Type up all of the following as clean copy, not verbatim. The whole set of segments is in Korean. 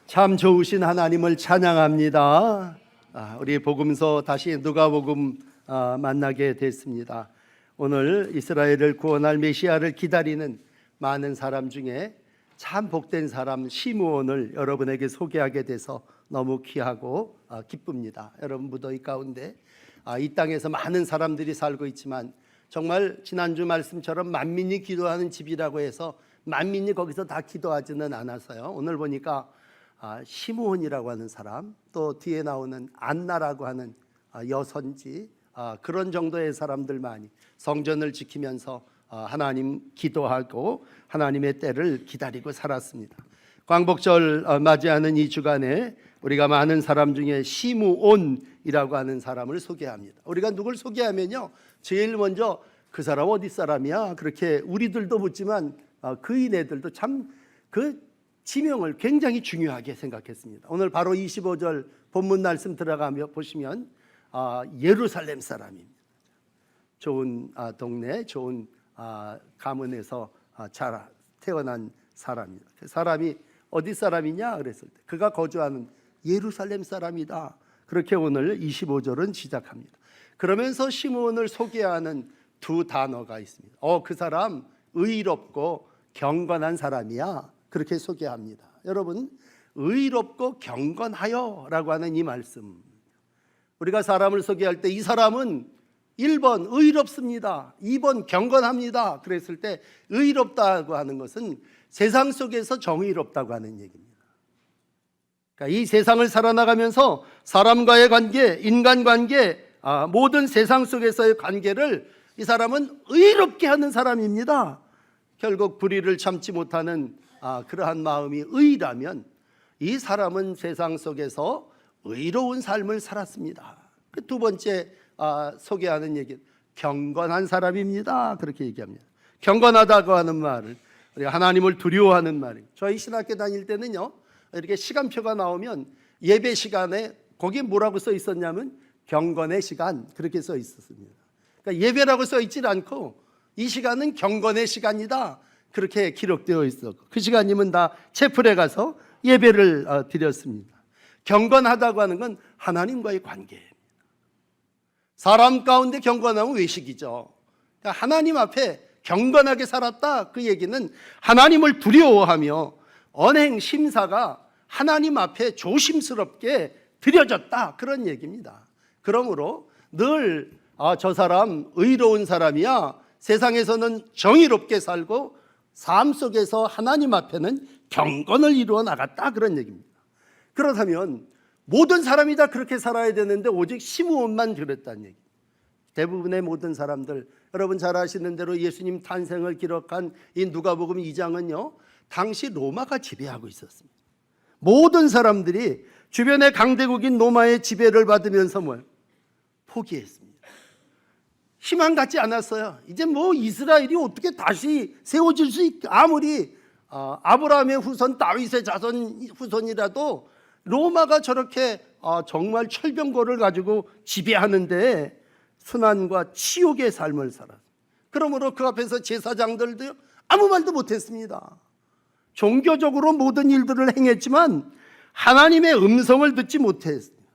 참 좋으신 하나님을 찬양합니다. 우리 복음서 다시 누가복음 만나게 됐습니다. 오늘 이스라엘을 구원할 메시아를 기다리는 많은 사람 중에 참 복된 사람 시므온을 여러분에게 소개하게 돼서 너무 귀하고 기쁩니다. 여러분 무더위 가운데 이 땅에서 많은 사람들이 살고 있지만 정말 지난주 말씀처럼 만민이 기도하는 집이라고 해서 만민이 거기서 다 기도하지는 않아서요. 오늘 보니까 시므온이라고 하는 사람, 또 뒤에 나오는 안나라고 하는 여선지, 그런 정도의 사람들만이 성전을 지키면서 하나님 기도하고 하나님의 때를 기다리고 살았습니다. 광복절 맞이하는 이 주간에 우리가 많은 사람 중에 시므온이라고 하는 사람을 소개합니다. 우리가 누굴 소개하면요, 제일 먼저 그 사람 어디 사람이야? 그렇게 우리들도 묻지만 그인애들도 참 그 지명을 굉장히 중요하게 생각했습니다. 오늘 바로 25절 본문 말씀 들어가며 보시면 예루살렘 사람입니다. 좋은 동네, 좋은 가문에서 태어난 사람입니다. 그 사람이 어디 사람이냐 그랬을 때 그가 거주하는 예루살렘 사람이다. 그렇게 오늘 25절은 시작합니다. 그러면서 시므온을 소개하는 두 단어가 있습니다. 그 사람 의롭고 경건한 사람이야. 그렇게 소개합니다. 여러분, 의롭고 경건하여 라고 하는 이 말씀, 우리가 사람을 소개할 때 이 사람은 1번 의롭습니다, 2번 경건합니다 그랬을 때 의롭다고 하는 것은 세상 속에서 정의롭다고 하는 얘기입니다. 그러니까 이 세상을 살아나가면서 사람과의 관계, 인간관계, 모든 세상 속에서의 관계를 이 사람은 의롭게 하는 사람입니다. 결국 불의를 참지 못하는 그러한 마음이 의라면 이 사람은 세상 속에서 의로운 삶을 살았습니다. 그 두 번째 소개하는 얘기, 경건한 사람입니다. 그렇게 얘기합니다. 경건하다고 하는 말을 우리가 하나님을 두려워하는 말이에요. 저희 신학교 다닐 때는요, 이렇게 시간표가 나오면 예배 시간에 거기에 뭐라고 써 있었냐면 경건의 시간, 그렇게 써 있었습니다. 그러니까 예배라고 써 있질 않고 이 시간은 경건의 시간이다, 그렇게 기록되어 있었고 그 시간이면 다 채플에 가서 예배를 드렸습니다. 경건하다고 하는 건 하나님과의 관계입니다. 사람 가운데 경건하면 외식이죠. 그러니까 하나님 앞에 경건하게 살았다, 그 얘기는 하나님을 두려워하며 언행 심사가 하나님 앞에 조심스럽게 드려졌다, 그런 얘기입니다. 그러므로 늘 저 사람 의로운 사람이야, 세상에서는 정의롭게 살고 삶 속에서 하나님 앞에는 경건을 이루어 나갔다, 그런 얘기입니다. 그렇다면 모든 사람이 다 그렇게 살아야 되는데 오직 시므온만 그랬다는 얘기. 대부분의 모든 사람들, 여러분 잘 아시는 대로 예수님 탄생을 기록한 이 누가복음 2장은요 당시 로마가 지배하고 있었습니다. 모든 사람들이 주변의 강대국인 로마의 지배를 받으면서 포기했습니다. 희망 갖지 않았어요. 이제 이스라엘이 어떻게 다시 세워질 수 아무리 아브라함의 후손 다윗의 자손 후손이라도 로마가 저렇게 정말 철병거를 가지고 지배하는데 순환과 치욕의 삶을 살았어요. 그러므로 그 앞에서 제사장들도 아무 말도 못했습니다. 종교적으로 모든 일들을 행했지만 하나님의 음성을 듣지 못했습니다.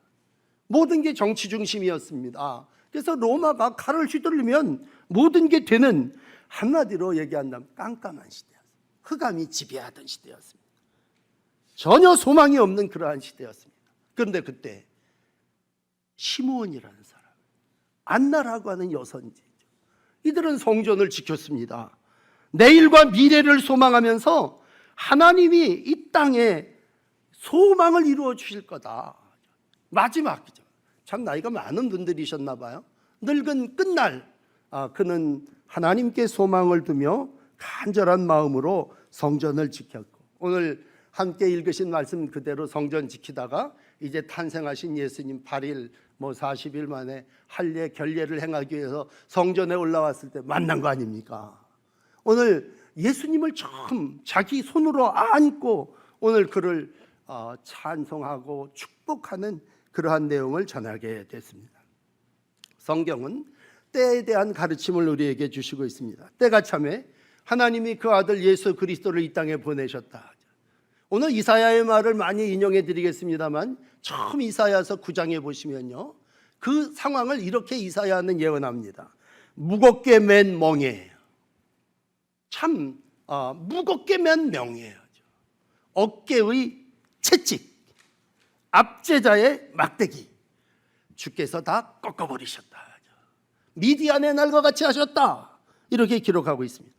모든 게 정치 중심이었습니다. 그래서 로마가 칼을 휘둘리면 모든 게 되는, 한마디로 얘기한다면 깜깜한 시대였습니다. 흑암이 지배하던 시대였습니다. 전혀 소망이 없는 그러한 시대였습니다. 그런데 그때 시므온이라는 사람, 안나라고 하는 여선지죠, 이들은 성전을 지켰습니다. 내일과 미래를 소망하면서 하나님이 이 땅에 소망을 이루어 주실 거다. 마지막이죠. 참 나이가 많은 분들이셨나 봐요. 늙은 끝날 그는 하나님께 소망을 두며 간절한 마음으로 성전을 지켰고, 오늘 함께 읽으신 말씀 그대로 성전 지키다가 이제 탄생하신 예수님 8일 40일 만에 할례 결례를 행하기 위해서 성전에 올라왔을 때 만난 거 아닙니까? 오늘 예수님을 처음 자기 손으로 안고 오늘 그를 찬송하고 축복하는 그러한 내용을 전하게 됐습니다. 성경은 때에 대한 가르침을 우리에게 주시고 있습니다. 때가 참에 하나님이 그 아들 예수 그리스도를 이 땅에 보내셨다. 오늘 이사야의 말을 많이 인용해 드리겠습니다만 처음 이사야서 9장에 보시면요, 그 상황을 이렇게 이사야는 예언합니다. 무겁게 맨 멍에, 참 무겁게 맨 명예예요. 어깨의 채찍, 압제자의 막대기, 주께서 다 꺾어버리셨다. 미디안의 날과 같이 하셨다. 이렇게 기록하고 있습니다.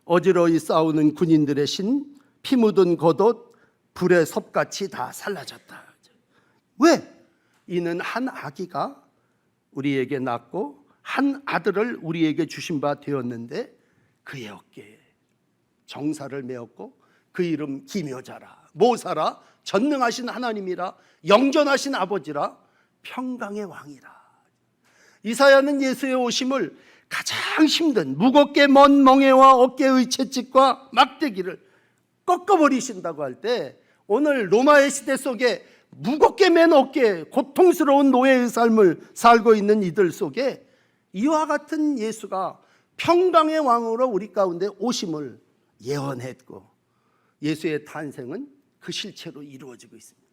어지러이 싸우는 군인들의 신, 피 묻은 겉옷, 불의 섭같이 다 살라졌다. 왜? 이는 한 아기가 우리에게 낳고 한 아들을 우리에게 주신 바 되었는데 그의 어깨에 정사를 메었고 그 이름 기묘자라, 모사라, 전능하신 하나님이라, 영전하신 아버지라, 평강의 왕이라. 이사야는 예수의 오심을 가장 힘든 무겁게 먼 멍에와 어깨의 채찍과 막대기를 꺾어버리신다고 할 때, 오늘 로마의 시대 속에 무겁게 맨 어깨에 고통스러운 노예의 삶을 살고 있는 이들 속에 이와 같은 예수가 평강의 왕으로 우리 가운데 오심을 예언했고, 예수의 탄생은 그 실체로 이루어지고 있습니다.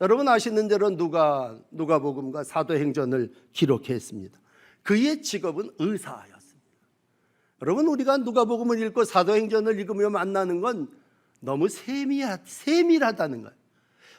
여러분 아시는 대로 누가복음과 사도행전을 기록했습니다. 그의 직업은 의사였습니다. 여러분, 우리가 누가복음을 읽고 사도행전을 읽으며 만나는 건 너무 세밀하다는 거예요.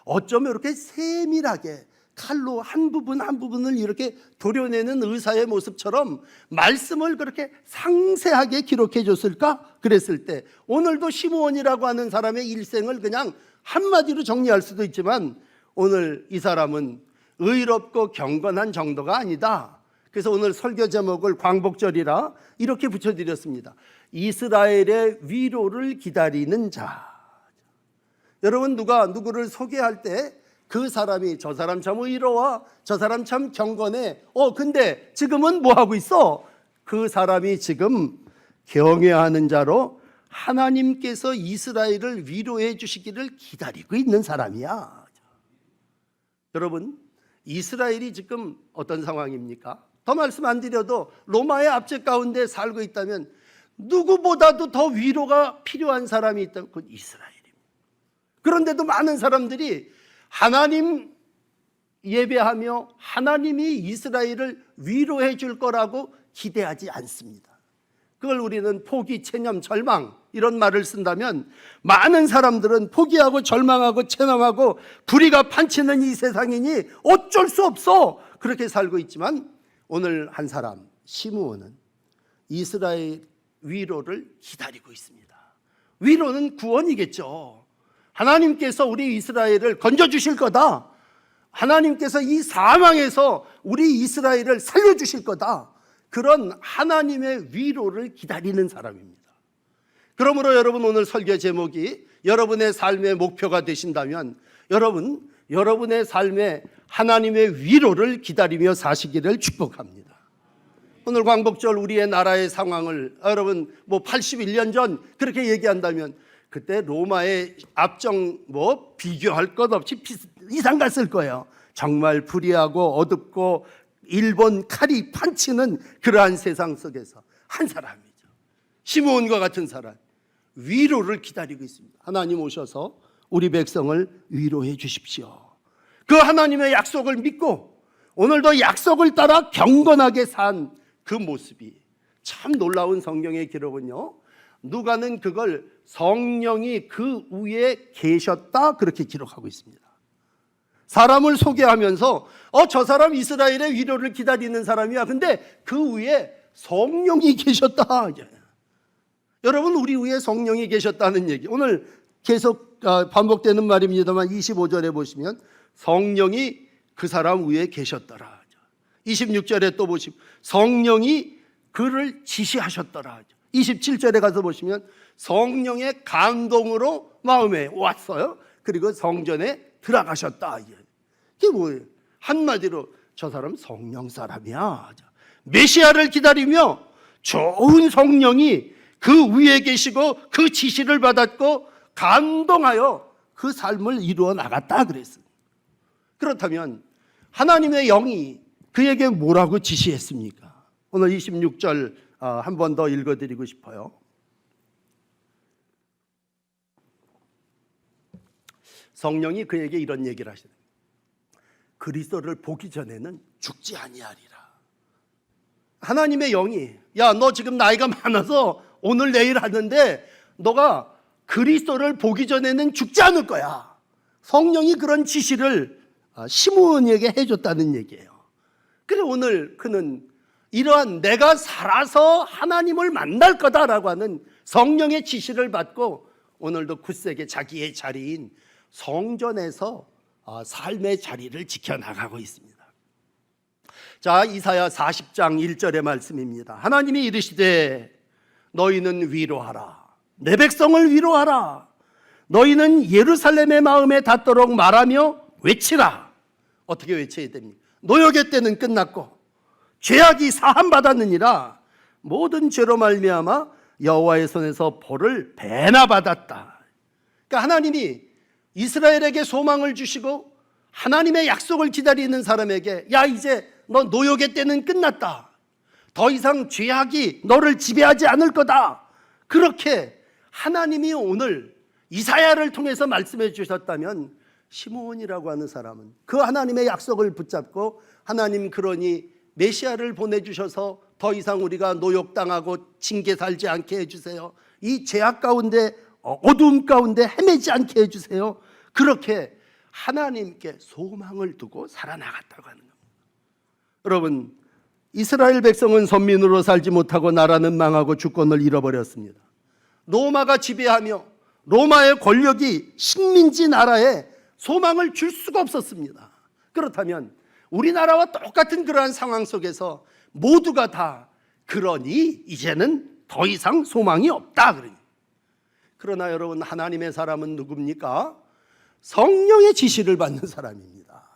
어쩌면 이렇게 세밀하게 칼로 한 부분 한 부분을 이렇게 도려내는 의사의 모습처럼 말씀을 그렇게 상세하게 기록해 줬을까? 그랬을 때 오늘도 시므온이라고 하는 사람의 일생을 그냥 한마디로 정리할 수도 있지만, 오늘 이 사람은 의롭고 경건한 정도가 아니다. 그래서 오늘 설교 제목을 광복절이라 이렇게 붙여드렸습니다. 이스라엘의 위로를 기다리는 자. 여러분, 누가 누구를 소개할 때 그 사람이 저 사람 참 의로워, 저 사람 참 경건해, 근데 지금은 뭐 하고 있어? 그 사람이 지금 경외하는 자로 하나님께서 이스라엘을 위로해 주시기를 기다리고 있는 사람이야. 여러분, 이스라엘이 지금 어떤 상황입니까? 더 말씀 안 드려도 로마의 압제 가운데 살고 있다면 누구보다도 더 위로가 필요한 사람이 있다면 그건 이스라엘입니다. 그런데도 많은 사람들이 하나님 예배하며 하나님이 이스라엘을 위로해 줄 거라고 기대하지 않습니다. 그걸 우리는 포기, 체념, 절망 이런 말을 쓴다면, 많은 사람들은 포기하고 절망하고 체념하고 불의가 판치는 이 세상이니 어쩔 수 없어 그렇게 살고 있지만, 오늘 한 사람 시므온은 이스라엘 위로를 기다리고 있습니다. 위로는 구원이겠죠. 하나님께서 우리 이스라엘을 건져주실 거다. 하나님께서 이 사망에서 우리 이스라엘을 살려주실 거다. 그런 하나님의 위로를 기다리는 사람입니다. 그러므로 여러분, 오늘 설교 제목이 여러분의 삶의 목표가 되신다면 여러분의 삶에 하나님의 위로를 기다리며 사시기를 축복합니다. 오늘 광복절 우리의 나라의 상황을 여러분 81년 전 그렇게 얘기한다면 그때 로마의 압정 비교할 것 없이 이상 갔을 거예요. 정말 불의하고 어둡고 일본 칼이 판치는 그러한 세상 속에서 한 사람이죠. 시므온과 같은 사람, 위로를 기다리고 있습니다. 하나님 오셔서 우리 백성을 위로해 주십시오. 그 하나님의 약속을 믿고 오늘도 약속을 따라 경건하게 산 그 모습이 참 놀라운 성경의 기록은요, 누가는 그걸 성령이 그 위에 계셨다 그렇게 기록하고 있습니다. 사람을 소개하면서 저 사람 이스라엘의 위로를 기다리는 사람이야. 근데 그 위에 성령이 계셨다. 여러분, 우리 위에 성령이 계셨다는 얘기, 오늘 계속 반복되는 말입니다만 25절에 보시면 성령이 그 사람 위에 계셨더라. 26절에 또 보시면 성령이 그를 지시하셨더라. 27절에 가서 보시면 성령의 감동으로 마음에 왔어요. 그리고 성전에 들어가셨다. 이게 뭐예요? 한마디로 저 사람 성령 사람이야. 메시아를 기다리며 좋은 성령이 그 위에 계시고 그 지시를 받았고 감동하여 그 삶을 이루어 나갔다 그랬습니다. 그렇다면 하나님의 영이 그에게 뭐라고 지시했습니까? 오늘 26절 한 번 더 읽어드리고 싶어요. 성령이 그에게 이런 얘기를 하시는 거예요. 그리스도를 보기 전에는 죽지 아니하리라. 하나님의 영이 야, 너 지금 나이가 많아서 오늘 내일 하는데 너가 그리스도를 보기 전에는 죽지 않을 거야. 성령이 그런 지시를 시므온에게 해줬다는 얘기예요. 그래 오늘 그는 이러한 내가 살아서 하나님을 만날 거다라고 하는 성령의 지시를 받고 오늘도 굳세게 자기의 자리인 성전에서 삶의 자리를 지켜나가고 있습니다. 자, 이사야 40장 1절의 말씀입니다. 하나님이 이르시되 너희는 위로하라. 내 백성을 위로하라. 너희는 예루살렘의 마음에 닿도록 말하며 외치라. 어떻게 외쳐야 됩니까? 노역의 때는 끝났고 죄악이 사함받았느니라. 모든 죄로 말미암아 여호와의 손에서 벌을 배나 받았다. 그러니까 하나님이 이스라엘에게 소망을 주시고 하나님의 약속을 기다리는 사람에게 야, 이제 너 노역의 때는 끝났다. 더 이상 죄악이 너를 지배하지 않을 거다. 그렇게 하나님이 오늘 이사야를 통해서 말씀해 주셨다면 시므온이라고 하는 사람은 그 하나님의 약속을 붙잡고 하나님 그러니 메시아를 보내주셔서 더 이상 우리가 노역당하고 징계 살지 않게 해주세요. 이 죄악 가운데 어두움 가운데 헤매지 않게 해주세요. 그렇게 하나님께 소망을 두고 살아나갔다고 하는 겁니다. 여러분, 이스라엘 백성은 선민으로 살지 못하고 나라는 망하고 주권을 잃어버렸습니다. 로마가 지배하며 로마의 권력이 식민지 나라에 소망을 줄 수가 없었습니다. 그렇다면 우리나라와 똑같은 그러한 상황 속에서 모두가 다 그러니 이제는 더 이상 소망이 없다. 그러나 여러분, 하나님의 사람은 누굽니까? 성령의 지시를 받는 사람입니다.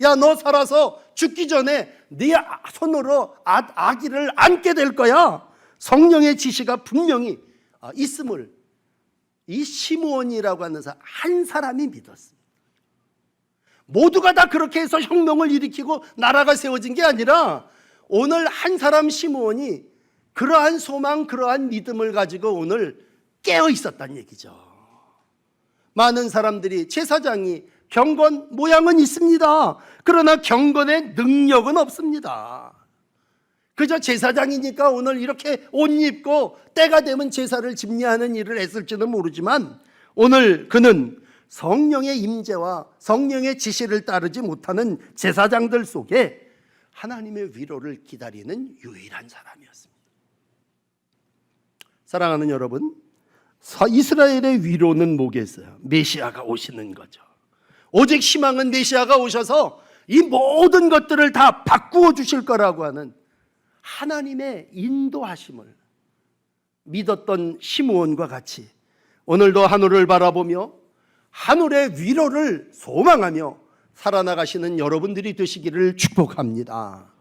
야, 너 살아서 죽기 전에 네 손으로 아기를 안게 될 거야. 성령의 지시가 분명히 있음을 이 시므온이라고 하는 사람 한 사람이 믿었습니다. 모두가 다 그렇게 해서 혁명을 일으키고 나라가 세워진 게 아니라 오늘 한 사람 시므온이 그러한 소망, 그러한 믿음을 가지고 오늘 깨어 있었다는 얘기죠. 많은 사람들이 제사장이 경건 모양은 있습니다. 그러나 경건의 능력은 없습니다. 그저 제사장이니까 오늘 이렇게 옷 입고 때가 되면 제사를 집례하는 일을 했을지는 모르지만 오늘 그는 성령의 임재와 성령의 지시를 따르지 못하는 제사장들 속에 하나님의 위로를 기다리는 유일한 사람이었습니다. 사랑하는 여러분, 이스라엘의 위로는 뭐겠어요? 메시아가 오시는 거죠. 오직 희망은 메시아가 오셔서 이 모든 것들을 다 바꾸어 주실 거라고 하는 하나님의 인도하심을 믿었던 시므온과 같이 오늘도 하늘을 바라보며 하늘의 위로를 소망하며 살아나가시는 여러분들이 되시기를 축복합니다.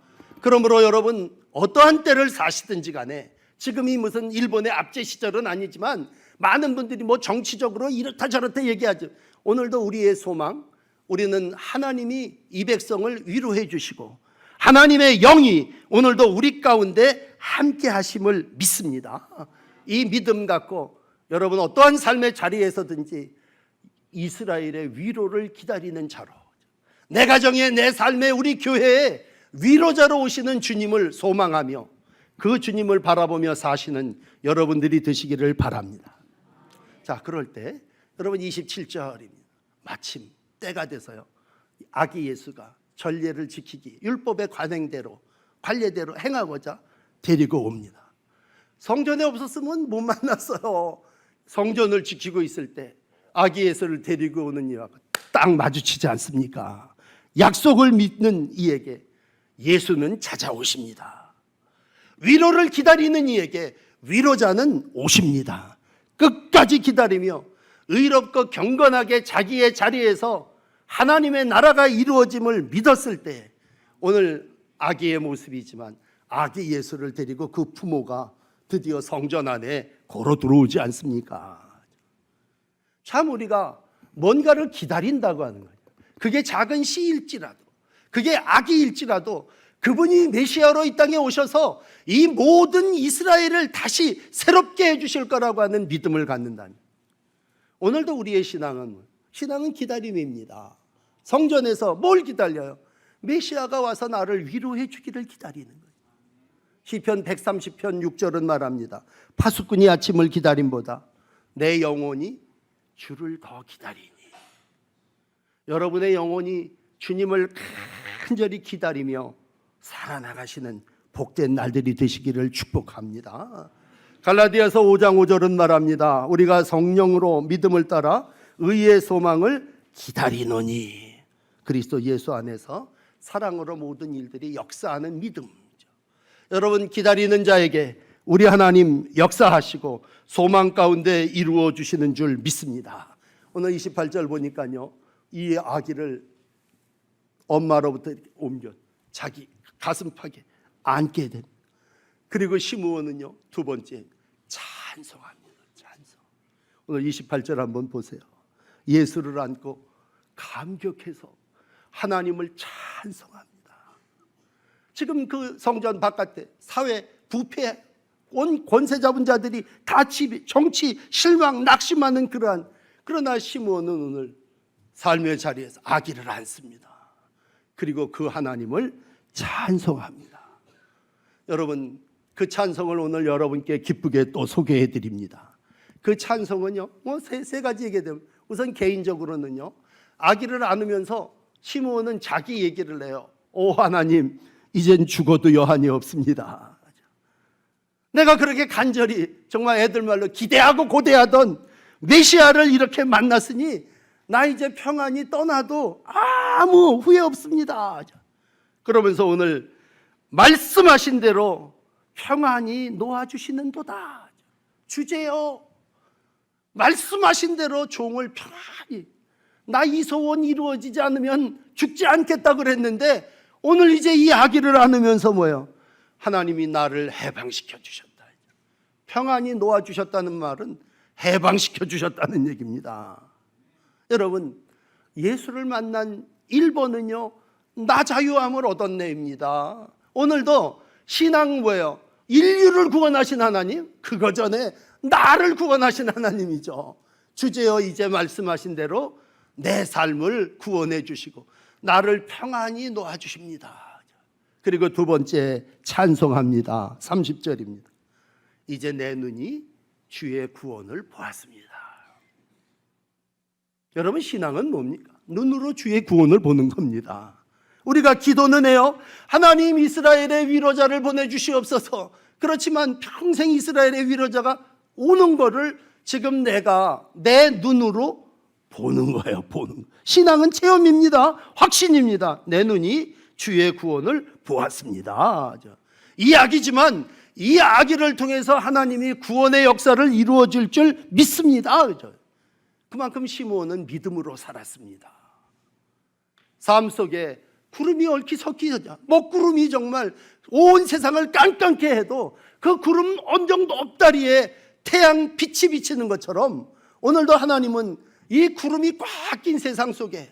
그러므로 여러분, 어떠한 때를 사시든지 간에 지금이 무슨 일본의 압제 시절은 아니지만 많은 분들이 뭐 정치적으로 이렇다 저렇다 얘기하죠. 오늘도 우리의 소망, 우리는 하나님이 이 백성을 위로해 주시고 하나님의 영이 오늘도 우리 가운데 함께 하심을 믿습니다. 이 믿음 갖고 여러분 어떠한 삶의 자리에서든지 이스라엘의 위로를 기다리는 자로, 내 가정에, 내 삶에, 우리 교회에 위로자로 오시는 주님을 소망하며 그 주님을 바라보며 사시는 여러분들이 되시기를 바랍니다. 자, 그럴 때 여러분 27절입니다. 마침 때가 돼서요, 아기 예수가 전례를 지키기, 율법의 관례대로 행하고자 데리고 옵니다. 성전에 없었으면 못 만났어요. 성전을 지키고 있을 때 아기 예수를 데리고 오는 이와 딱 마주치지 않습니까? 약속을 믿는 이에게 예수는 찾아오십니다. 위로를 기다리는 이에게 위로자는 오십니다. 끝까지 기다리며 의롭고 경건하게 자기의 자리에서 하나님의 나라가 이루어짐을 믿었을 때 오늘 아기의 모습이지만 아기 예수를 데리고 그 부모가 드디어 성전 안에 걸어 들어오지 않습니까? 참 우리가 뭔가를 기다린다고 하는 거예요. 그게 작은 씨일지라도, 그게 아기일지라도 그분이 메시아로 이 땅에 오셔서 이 모든 이스라엘을 다시 새롭게 해주실 거라고 하는 믿음을 갖는다니, 오늘도 우리의 신앙은 신앙은 기다림입니다. 성전에서 뭘 기다려요? 메시아가 와서 나를 위로해 주기를 기다리는 거예요. 시편 130편 6절은 말합니다. 파수꾼이 아침을 기다림보다 내 영혼이 주를 더 기다리니. 여러분의 영혼이 주님을 간절히 기다리며 살아나가시는 복된 날들이 되시기를 축복합니다. 갈라디아서 5장 5절은 말합니다. 우리가 성령으로 믿음을 따라 의의 소망을 기다리노니. 그리스도 예수 안에서 사랑으로 모든 일들이 역사하는 믿음. 여러분, 기다리는 자에게 우리 하나님 역사하시고 소망 가운데 이루어 주시는 줄 믿습니다. 오늘 28절 보니까요, 이 아기를 엄마로부터 옮겨 자기 가슴팍에 안게 됩니다. 그리고 시므온은요, 두 번째 찬송합니다. 찬송. 오늘 28절 한번 보세요. 예수를 안고 감격해서 하나님을 찬송합니다. 지금 그 성전 바깥에 사회 부패 온 권세 잡은 자들이 다 정치 실망 낙심하는 그러나 시므온은 오늘 삶의 자리에서 아기를 안습니다. 그리고 그 하나님을 찬송합니다. 여러분, 그 찬송을 오늘 여러분께 기쁘게 또 소개해 드립니다. 그 찬송은요, 세 가지 얘기가 되면, 우선 개인적으로는요, 아기를 안으면서 시므온은 자기 얘기를 해요. 오 하나님, 이젠 죽어도 여한이 없습니다. 내가 그렇게 간절히 정말 애들 말로 기대하고 고대하던 메시아를 이렇게 만났으니 나 이제 평안히 떠나도 아무 후회 없습니다. 그러면서 오늘 말씀하신 대로 평안히 놓아주시는도다. 주제요, 말씀하신 대로 종을 평안히, 나 이 소원 이루어지지 않으면 죽지 않겠다 그랬는데 오늘 이제 이 아기를 안으면서 뭐예요? 하나님이 나를 해방시켜 주셨다. 평안히 놓아주셨다는 말은 해방시켜 주셨다는 얘기입니다. 여러분, 예수를 만난 1번은요, 나 자유함을 얻었네입니다. 오늘도 신앙은 뭐예요? 인류를 구원하신 하나님, 그거 전에 나를 구원하신 하나님이죠. 주제여, 이제 말씀하신 대로 내 삶을 구원해 주시고 나를 평안히 놓아주십니다. 그리고 두 번째 찬송합니다. 30절입니다. 이제 내 눈이 주의 구원을 보았습니다. 여러분, 신앙은 뭡니까? 눈으로 주의 구원을 보는 겁니다. 우리가 기도는 해요. 하나님, 이스라엘의 위로자를 보내주시옵소서. 그렇지만 평생 이스라엘의 위로자가 오는 거를 지금 내가 내 눈으로 보는 거예요. 보는 거. 신앙은 체험입니다. 확신입니다. 내 눈이 주의 구원을 보았습니다. 이야기지만 이 아기를 통해서 하나님이 구원의 역사를 이루어질 줄 믿습니다. 그만큼 시므온은 믿음으로 살았습니다. 삶 속에 구름이 얽히섞이, 먹구름이 정말 온 세상을 깜깜게 해도 그 구름 언정 높다리에 태양 빛이 비치는 것처럼 오늘도 하나님은 이 구름이 꽉 낀 세상 속에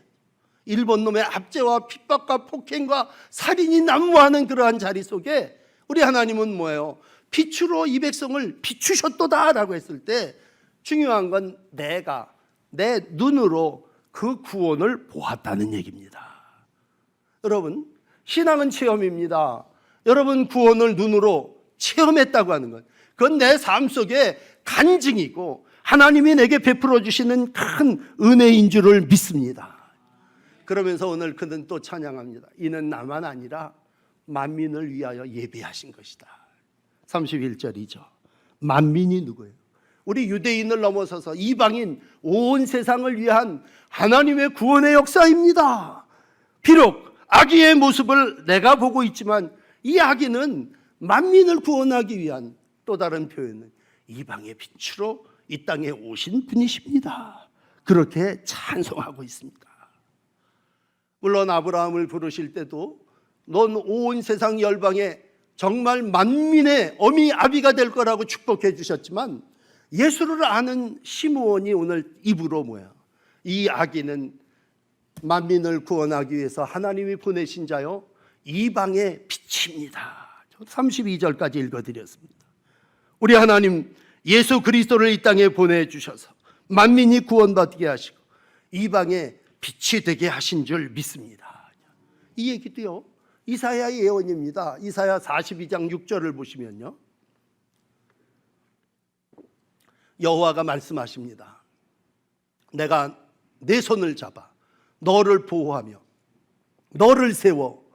일본 놈의 압제와 핍박과 폭행과 살인이 난무하는 그러한 자리 속에 우리 하나님은 뭐예요? 빛으로 이 백성을 비추셨도다 라고 했을 때 중요한 건 내가 내 눈으로 그 구원을 보았다는 얘기입니다. 여러분, 신앙은 체험입니다. 여러분, 구원을 눈으로 체험했다고 하는 것, 그건 내 삶 속에 간증이고 하나님이 내게 베풀어 주시는 큰 은혜인 줄을 믿습니다. 그러면서 오늘 그는 또 찬양합니다. 이는 나만 아니라 만민을 위하여 예비하신 것이다. 31절이죠. 만민이 누구예요? 우리 유대인을 넘어서서 이방인 온 세상을 위한 하나님의 구원의 역사입니다. 비록 아기의 모습을 내가 보고 있지만 이 아기는 만민을 구원하기 위한 또 다른 표현은 이방의 빛으로 이 땅에 오신 분이십니다. 그렇게 찬송하고 있습니다. 물론 아브라함을 부르실 때도 넌 온 세상 열방에 정말 만민의 어미 아비가 될 거라고 축복해 주셨지만 예수를 아는 시므온이 오늘 입으로 뭐야? 이 아기는 만민을 구원하기 위해서 하나님이 보내신 자요 이방의 빛입니다. 32절까지 읽어드렸습니다. 우리 하나님 예수 그리스도를 이 땅에 보내주셔서 만민이 구원받게 하시고 이방의 빛이 되게 하신 줄 믿습니다. 이 얘기도요, 이사야 예언입니다. 이사야 42장 6절을 보시면요, 여호와가 말씀하십니다. 내가 내 손을 잡아 너를 보호하며 너를 세워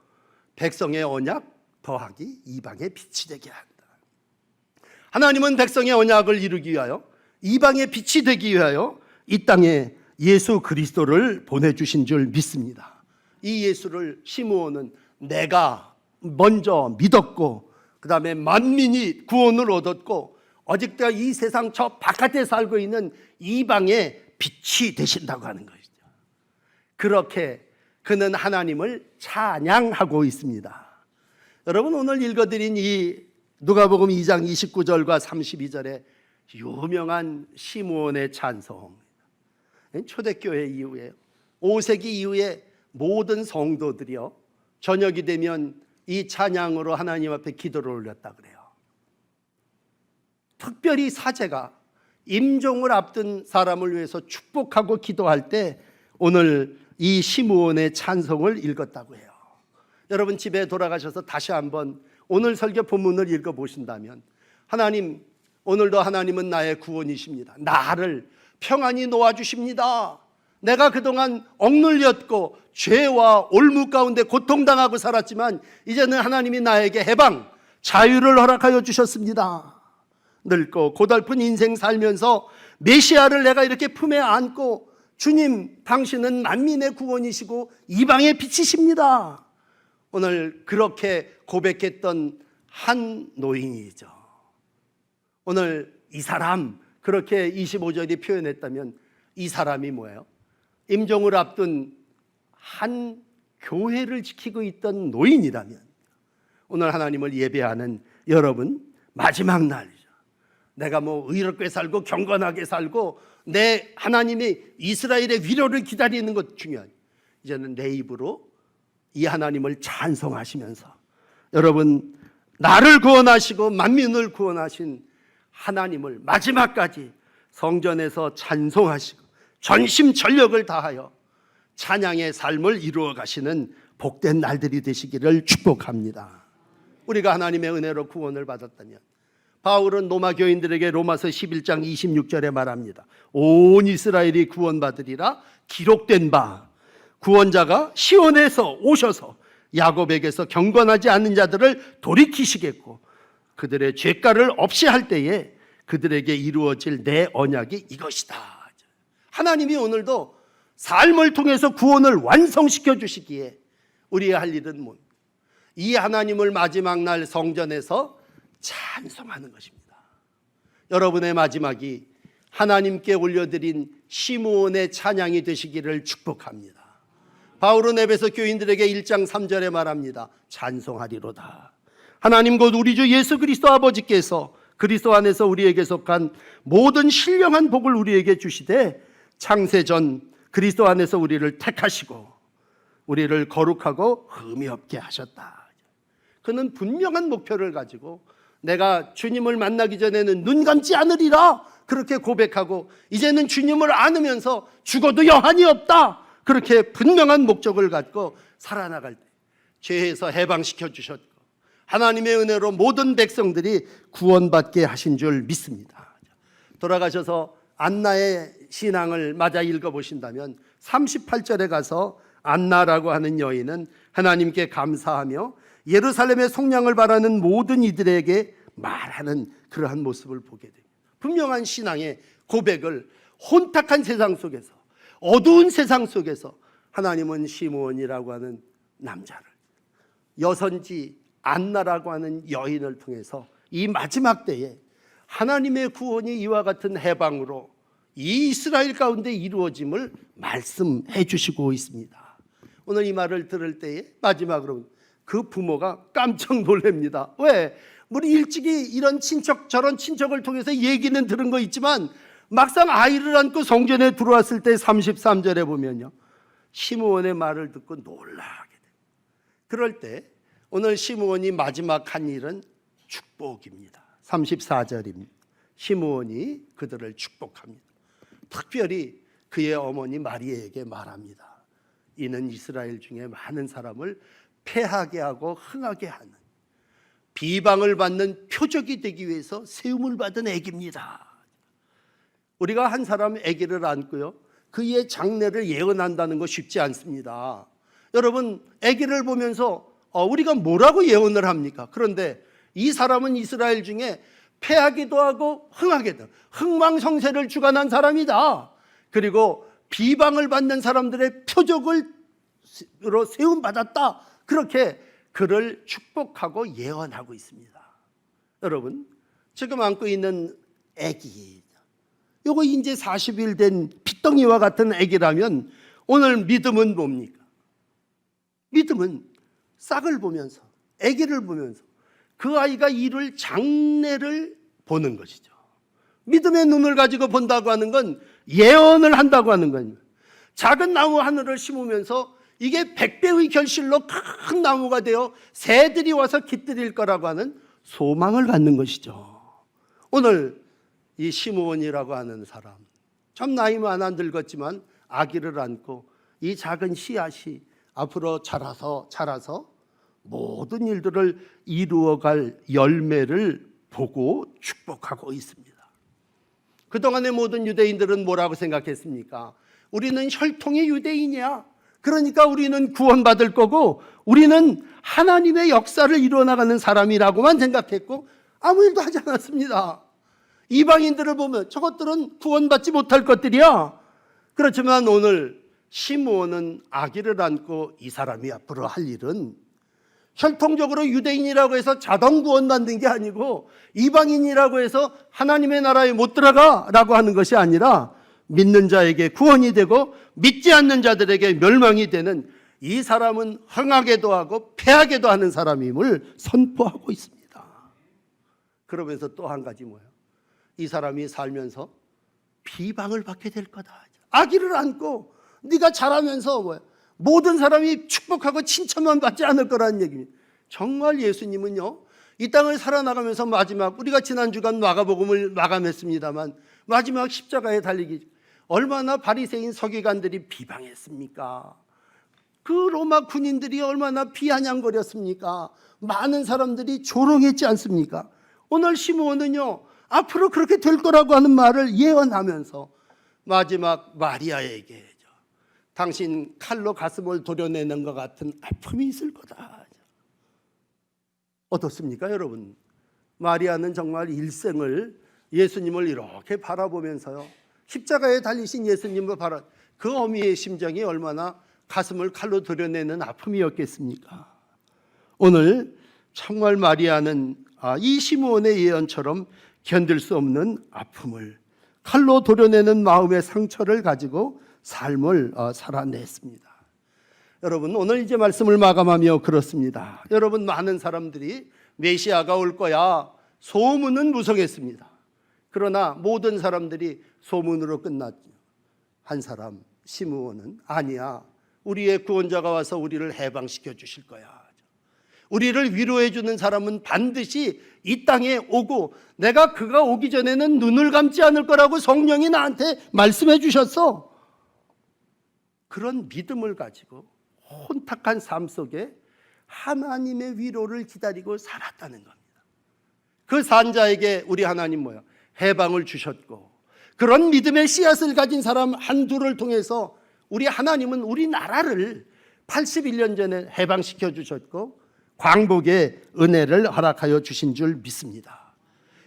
백성의 언약 더하기 이방의 빛이 되게 한다. 하나님은 백성의 언약을 이루기 위하여, 이방의 빛이 되기 위하여 이 땅에 예수 그리스도를 보내주신 줄 믿습니다. 이 예수를 시므온은 내가 먼저 믿었고, 그 다음에 만민이 구원을 얻었고, 아직도 이 세상 저 바깥에 살고 있는 이방의 빛이 되신다고 하는 것이죠. 그렇게 그는 하나님을 찬양하고 있습니다. 여러분, 오늘 읽어드린 이 누가복음 2장 29절과 32절의 유명한 시므온의 찬송, 초대교회 이후에 5세기 이후에 모든 성도들이요, 저녁이 되면 이 찬양으로 하나님 앞에 기도를 올렸다 그래요. 특별히 사제가 임종을 앞둔 사람을 위해서 축복하고 기도할 때 오늘 이 시므온의 찬송을 읽었다고 해요. 여러분, 집에 돌아가셔서 다시 한번 오늘 설교 본문을 읽어보신다면, 하나님, 오늘도 하나님은 나의 구원이십니다. 나를 평안히 놓아주십니다. 내가 그동안 억눌렸고 죄와 올무 가운데 고통당하고 살았지만 이제는 하나님이 나에게 해방, 자유를 허락하여 주셨습니다. 늙고 고달픈 인생 살면서 메시아를 내가 이렇게 품에 안고, 주님, 당신은 만민의 구원이시고 이방의 빛이십니다. 오늘 그렇게 고백했던 한 노인이죠. 오늘 이 사람, 그렇게 25절이 표현했다면 이 사람이 뭐예요? 임종을 앞둔 한 교회를 지키고 있던 노인이라면, 오늘 하나님을 예배하는 여러분, 마지막 날이죠. 내가 뭐 의롭게 살고 경건하게 살고 내 하나님이 이스라엘의 위로를 기다리는 것 중요하죠. 이제는 내 입으로 이 하나님을 찬송하시면서, 여러분, 나를 구원하시고 만민을 구원하신 하나님을 마지막까지 성전에서 찬송하시고 전심전력을 다하여 찬양의 삶을 이루어 가시는 복된 날들이 되시기를 축복합니다. 우리가 하나님의 은혜로 구원을 받았다면, 바울은 로마 교인들에게 로마서 11장 26절에 말합니다. 온 이스라엘이 구원받으리라 기록된 바, 구원자가 시온에서 오셔서 야곱에게서 경건하지 않는 자들을 돌이키시겠고 그들의 죄가를 없이 할 때에 그들에게 이루어질 내 언약이 이것이다. 하나님이 오늘도 삶을 통해서 구원을 완성시켜 주시기에 우리의 할 일은 뭡니까? 이 하나님을 마지막 날 성전에서 찬송하는 것입니다. 여러분의 마지막이 하나님께 올려드린 시므온의 찬양이 되시기를 축복합니다. 바울은 에베소 교인들에게 1장 3절에 말합니다. 찬송하리로다. 하나님 곧 우리 주 예수 그리스도 아버지께서 그리스도 안에서 우리에게 속한 모든 신령한 복을 우리에게 주시되 창세전 그리스도 안에서 우리를 택하시고 우리를 거룩하고 흠이 없게 하셨다. 그는 분명한 목표를 가지고 내가 주님을 만나기 전에는 눈 감지 않으리라 그렇게 고백하고, 이제는 주님을 안으면서 죽어도 여한이 없다 그렇게 분명한 목적을 갖고 살아나갈 때 죄에서 해방시켜 주셨고 하나님의 은혜로 모든 백성들이 구원받게 하신 줄 믿습니다. 돌아가셔서 안나의 신앙을 맞아 읽어보신다면 38절에 가서 안나라고 하는 여인은 하나님께 감사하며 예루살렘의 속량을 바라는 모든 이들에게 말하는 그러한 모습을 보게 됩니다. 분명한 신앙의 고백을 혼탁한 세상 속에서, 어두운 세상 속에서 하나님은 시므온이라고 하는 남자를, 여선지 안나라고 하는 여인을 통해서 이 마지막 때에 하나님의 구원이 이와 같은 해방으로 이 이스라엘 가운데 이루어짐을 말씀해 주시고 있습니다. 오늘 이 말을 들을 때에 마지막으로 그 부모가 깜짝 놀랍니다. 왜? 우리 일찍이 이런 친척 저런 친척을 통해서 얘기는 들은 거 있지만 막상 아이를 안고 성전에 들어왔을 때 33절에 보면요, 시므온의 말을 듣고 놀라게 돼요. 그럴 때 오늘 시므온이 마지막 한 일은 축복입니다. 34절입니다. 시므온이 그들을 축복합니다. 특별히 그의 어머니 마리아에게 말합니다. 이는 이스라엘 중에 많은 사람을 패하게 하고 흥하게 하는, 비방을 받는 표적이 되기 위해서 세움을 받은 아기입니다. 우리가 한 사람 아기를 안고요, 그의 장래를 예언한다는 거 쉽지 않습니다. 여러분, 아기를 보면서 우리가 뭐라고 예언을 합니까? 그런데 이 사람은 이스라엘 중에 패하기도 하고 흥하기도, 흥망성쇠를 주관한 사람이다. 그리고 비방을 받는 사람들의 표적으로 세움받았다. 그렇게 그를 축복하고 예언하고 있습니다. 여러분, 지금 안고 있는 아기, 요거 이제 40일 된 핏덩이와 같은 아기라면 오늘 믿음은 뭡니까? 믿음은 싹을 보면서, 아기를 보면서 그 아이가 이룰 장래를 보는 것이죠. 믿음의 눈을 가지고 본다고 하는 건 예언을 한다고 하는 거예요. 작은 나무 하늘을 심으면서 이게 100배의 결실로 큰 나무가 되어 새들이 와서 깃들일 거라고 하는 소망을 갖는 것이죠. 오늘 이 시므온이라고 하는 사람, 참 나이만 안 늙었지만 아기를 안고 이 작은 씨앗이 앞으로 자라서 모든 일들을 이루어갈 열매를 보고 축복하고 있습니다. 그동안의 모든 유대인들은 뭐라고 생각했습니까? 우리는 혈통의 유대인이야. 그러니까 우리는 구원받을 거고 우리는 하나님의 역사를 이루어나가는 사람이라고만 생각했고 아무 일도 하지 않았습니다. 이방인들을 보면 저것들은 구원받지 못할 것들이야. 그렇지만 오늘 시므온은 아기를 안고 이 사람이 앞으로 할 일은 혈통적으로 유대인이라고 해서 자동 구원받는 게 아니고 이방인이라고 해서 하나님의 나라에 못 들어가라고 하는 것이 아니라 믿는 자에게 구원이 되고 믿지 않는 자들에게 멸망이 되는, 이 사람은 흥하게도 하고 패하게도 하는 사람임을 선포하고 있습니다. 그러면서 또 한 가지 뭐예요? 이 사람이 살면서 비방을 받게 될 거다. 아기를 안고 네가 자라면서 뭐예요? 모든 사람이 축복하고 칭찬만 받지 않을 거라는 얘기입니다. 정말 예수님은요, 이 땅을 살아나가면서 마지막, 우리가 지난 주간 마가복음을 마감했습니다만 마지막 십자가에 달리기 얼마나 바리새인 서기관들이 비방했습니까? 그 로마 군인들이 얼마나 비아냥거렸습니까? 많은 사람들이 조롱했지 않습니까? 오늘 시므온은요, 앞으로 그렇게 될 거라고 하는 말을 예언하면서 마지막 마리아에게 당신 칼로 가슴을 도려내는 것 같은 아픔이 있을 거다. 어떻습니까, 여러분? 마리아는 정말 일생을 예수님을 이렇게 바라보면서요, 십자가에 달리신 예수님을 그 어미의 심정이 얼마나 가슴을 칼로 도려내는 아픔이었겠습니까? 오늘 정말 마리아는 이 시므온의 예언처럼 견딜 수 없는 아픔을, 칼로 도려내는 마음의 상처를 가지고 삶을 살아냈습니다. 여러분, 오늘 이제 말씀을 마감하며 그렇습니다. 여러분, 많은 사람들이 메시아가 올 거야 소문은 무성했습니다. 그러나 모든 사람들이 소문으로 끝났죠. 한 사람, 시므온은 아니야, 우리의 구원자가 와서 우리를 해방시켜 주실 거야. 우리를 위로해 주는 사람은 반드시 이 땅에 오고 내가 그가 오기 전에는 눈을 감지 않을 거라고 성령이 나한테 말씀해 주셨어. 그런 믿음을 가지고 혼탁한 삶 속에 하나님의 위로를 기다리고 살았다는 겁니다. 그 산자에게 우리 하나님 뭐야? 해방을 주셨고, 그런 믿음의 씨앗을 가진 사람 한둘을 통해서 우리 하나님은 우리나라를 81년 전에 해방시켜 주셨고 광복의 은혜를 허락하여 주신 줄 믿습니다.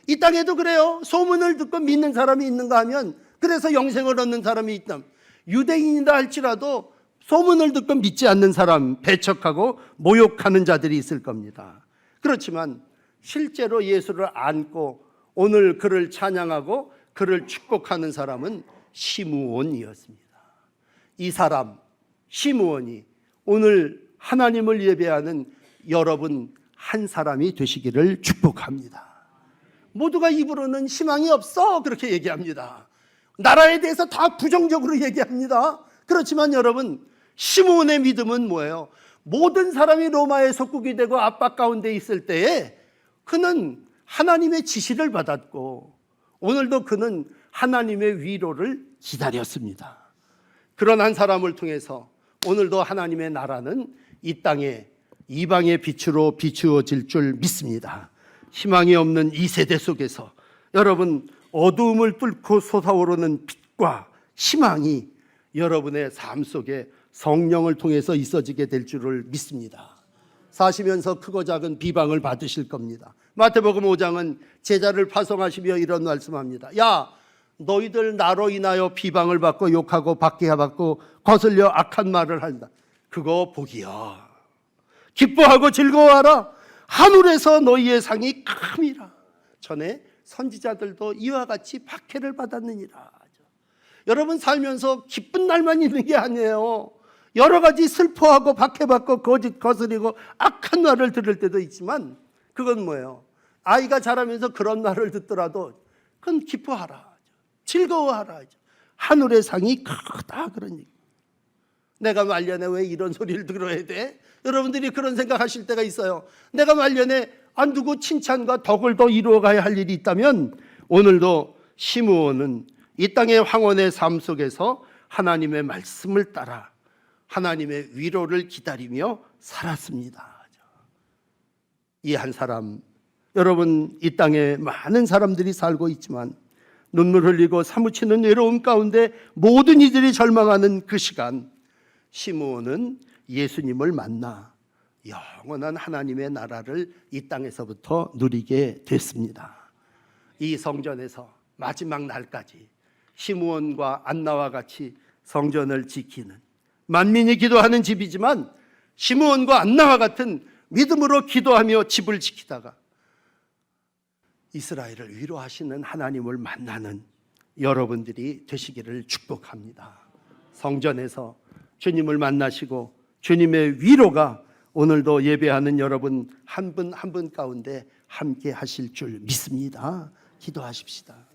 이 땅에도 그래요. 소문을 듣고 믿는 사람이 있는가 하면, 그래서 영생을 얻는 사람이 있다면, 유대인이다 할지라도 소문을 듣고 믿지 않는 사람, 배척하고 모욕하는 자들이 있을 겁니다. 그렇지만 실제로 예수를 안고 오늘 그를 찬양하고 그를 축복하는 사람은 시므온이었습니다. 이 사람 시므온이 오늘 하나님을 예배하는 여러분 한 사람이 되시기를 축복합니다. 모두가 입으로는 희망이 없어 그렇게 얘기합니다. 나라에 대해서 다 부정적으로 얘기합니다. 그렇지만 여러분, 시므온의 믿음은 뭐예요? 모든 사람이 로마의 속국이 되고 압박 가운데 있을 때에 그는 하나님의 지시를 받았고 오늘도 그는 하나님의 위로를 기다렸습니다. 그런 한 사람을 통해서 오늘도 하나님의 나라는 이 땅에 이방의 빛으로 비추어질 줄 믿습니다. 희망이 없는 이 세대 속에서 여러분 어두움을 뚫고 솟아오르는 빛과 희망이 여러분의 삶 속에 성령을 통해서 있어지게 될 줄을 믿습니다. 사시면서 크고 작은 비방을 받으실 겁니다. 마태복음 5장은 제자를 파송하시며 이런 말씀합니다. 야, 너희들 나로 인하여 비방을 받고 욕하고 박해받고 거슬려 악한 말을 한다. 그거 복이야. 기뻐하고 즐거워하라. 하늘에서 너희의 상이 큼이라. 전에 선지자들도 이와 같이 박해를 받았느니라. 여러분 살면서 기쁜 날만 있는 게 아니에요. 여러 가지 슬퍼하고 박해받고 거짓 거스리고 악한 말을 들을 때도 있지만 그건 뭐예요? 아이가 자라면서 그런 말을 듣더라도 그건 기뻐하라, 즐거워하라. 하늘의 상이 크다 그런 얘기. 내가 말년에 왜 이런 소리를 들어야 돼? 여러분들이 그런 생각하실 때가 있어요. 내가 말년에 누구 칭찬과 덕을 더 이루어가야 할 일이 있다면 오늘도 시므온은 이 땅의 황혼의 삶 속에서 하나님의 말씀을 따라 하나님의 위로를 기다리며 살았습니다. 이 한 사람, 여러분 이 땅에 많은 사람들이 살고 있지만 눈물 흘리고 사무치는 외로움 가운데 모든 이들이 절망하는 그 시간, 시므온은 예수님을 만나 영원한 하나님의 나라를 이 땅에서부터 누리게 됐습니다. 이 성전에서 마지막 날까지 시므온과 안나와 같이 성전을 지키는 만민이 기도하는 집이지만 시므온과 안나와 같은 믿음으로 기도하며 집을 지키다가 이스라엘을 위로하시는 하나님을 만나는 여러분들이 되시기를 축복합니다. 성전에서 주님을 만나시고 주님의 위로가 오늘도 예배하는 여러분 한 분 한 분 가운데 함께 하실 줄 믿습니다. 기도하십시다.